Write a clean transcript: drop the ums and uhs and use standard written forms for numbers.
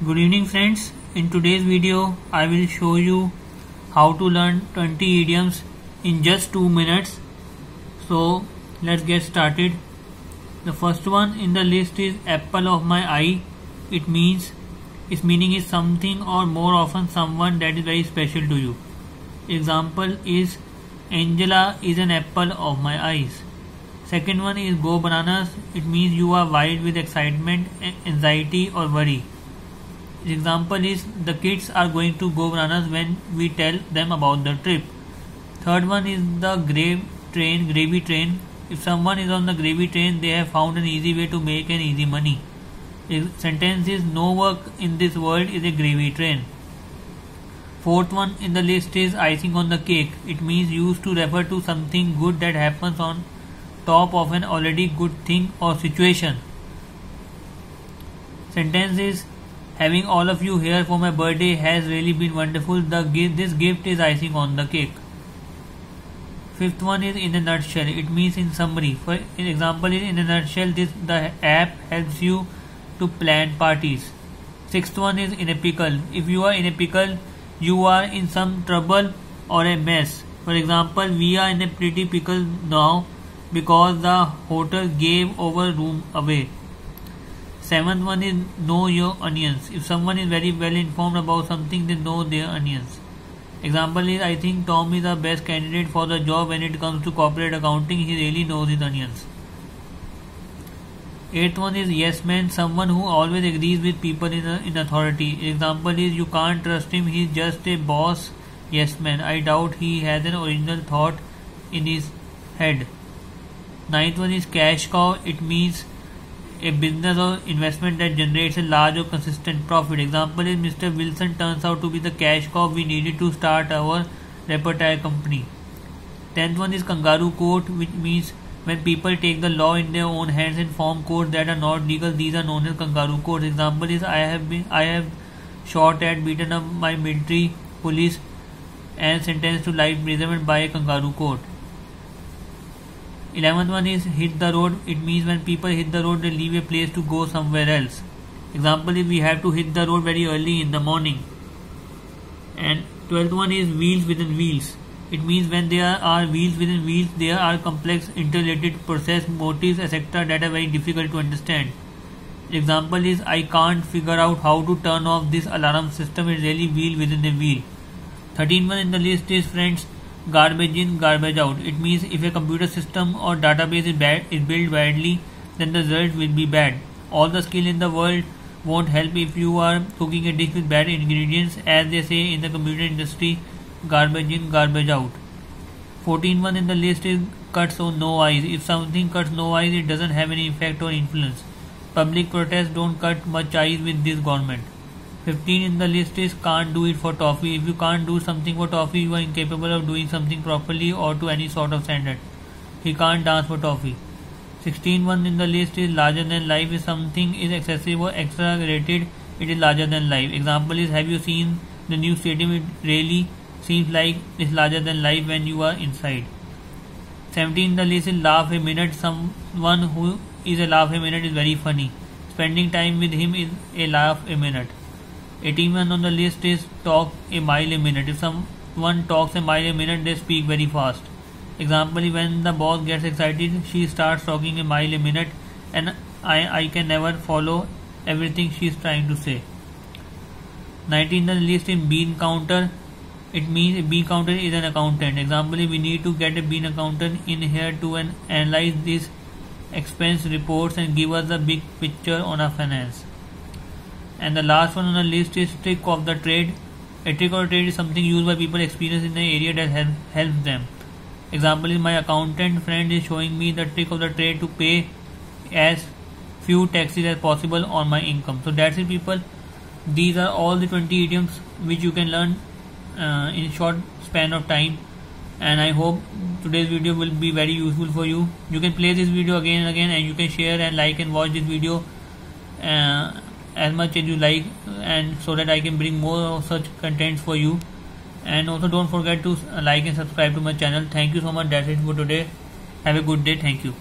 Good evening friends. In today's video I will show you how to learn 20 idioms in just 2 minutes. So let's get started. The first one in the list is apple of my eye. Its meaning is something or more often someone that is very special to you. Example is Angela is an apple of my eyes. Second one is go bananas. It means you are wild with excitement, anxiety or worry. Example is the kids are going to go bananas when we tell them about the trip. Third one is the gravy train. If someone is on the gravy train, they have found an easy way to make an easy money. Sentence is no work in this world is a gravy train. Fourth one in the list is icing on the cake. It means used to refer to something good that happens on top of an already good thing or situation. Sentence is having all of you here for my birthday has really been wonderful. This gift is icing on the cake. Fifth one is in a nutshell. It means in summary. For example is in a nutshell, the app helps you to plan parties. Sixth one is in a pickle. If you are in a pickle, you are in some trouble or a mess. For example, we are in a pretty pickle now because the hotel gave our room away. Seventh one is know your onions. If someone is very well informed about something, they know their onions. Example is I think Tom is the best candidate for the job when it comes to corporate accounting. He really knows his onions. Eighth one is yes man. Someone who always agrees with people in authority. Example is you can't trust him. He's just a boss. Yes man. I doubt he has an original thought in his head. Ninth one is cash cow. It means a business or investment that generates a large or consistent profit. Example is Mr. Wilson turns out to be the cash cow we needed to start our repertoire company. 10th one is kangaroo court, which means when people take the law in their own hands and form courts that are not legal, these are known as kangaroo courts. Example is I have shot at, beaten up my military police and sentenced to life imprisonment by a kangaroo court. 11th one is hit the road. It means when people hit the road, they leave a place to go somewhere else. Example is we have to hit the road very early in the morning. And 12th one is wheels within wheels. It means when there are wheels within wheels, there are complex interrelated process, motives, etc. that are very difficult to understand. Example is I can't figure out how to turn off this alarm system. It's really wheel within a wheel. 13th one in the list is friends, garbage in, garbage out. It means if a computer system or database is built badly, then the result will be bad. All the skill in the world won't help if you are cooking a dish with bad ingredients. As they say in the computer industry, garbage in, garbage out. 14th one in the list is cuts or no eyes. If something cuts no eyes, it doesn't have any effect or influence. Public protests don't cut much eyes with this government. 15 in the list is can't do it for toffee. If you can't do something for toffee, you are incapable of doing something properly or to any sort of standard. He can't dance for toffee. 16 one in the list is larger than life. If something is excessive or exaggerated, it is larger than life. Example is have you seen the new stadium? It really seems like it's larger than life when you are inside. 17 in the list is laugh a minute. Someone who is a laugh a minute is very funny. Spending time with him is a laugh a minute. 18 on the list is talk a mile a minute. If someone talks a mile a minute, they speak very fast. Example, when the boss gets excited, she starts talking a mile a minute and I can never follow everything she is trying to say. 19 on the list is bean counter. It means a bean counter is an accountant. Example, we need to get a bean accountant in here to analyze these expense reports and give us a big picture on our finance. And the last one on the list is trick of the trade. A trick of the trade is something used by people experienced in an area that helps them. Example is my accountant friend is showing me the trick of the trade to pay as few taxes as possible on my income. So that's it people. These are all the 20 idioms which you can learn in a short span of time. And I hope today's video will be very useful for you. You can play this video again and again and you can share and like and watch this video as much as you like, and so that I can bring more of such contents for you. And also don't forget to like and subscribe to my channel. Thank you so much. That's it for today. Have a good day. Thank you.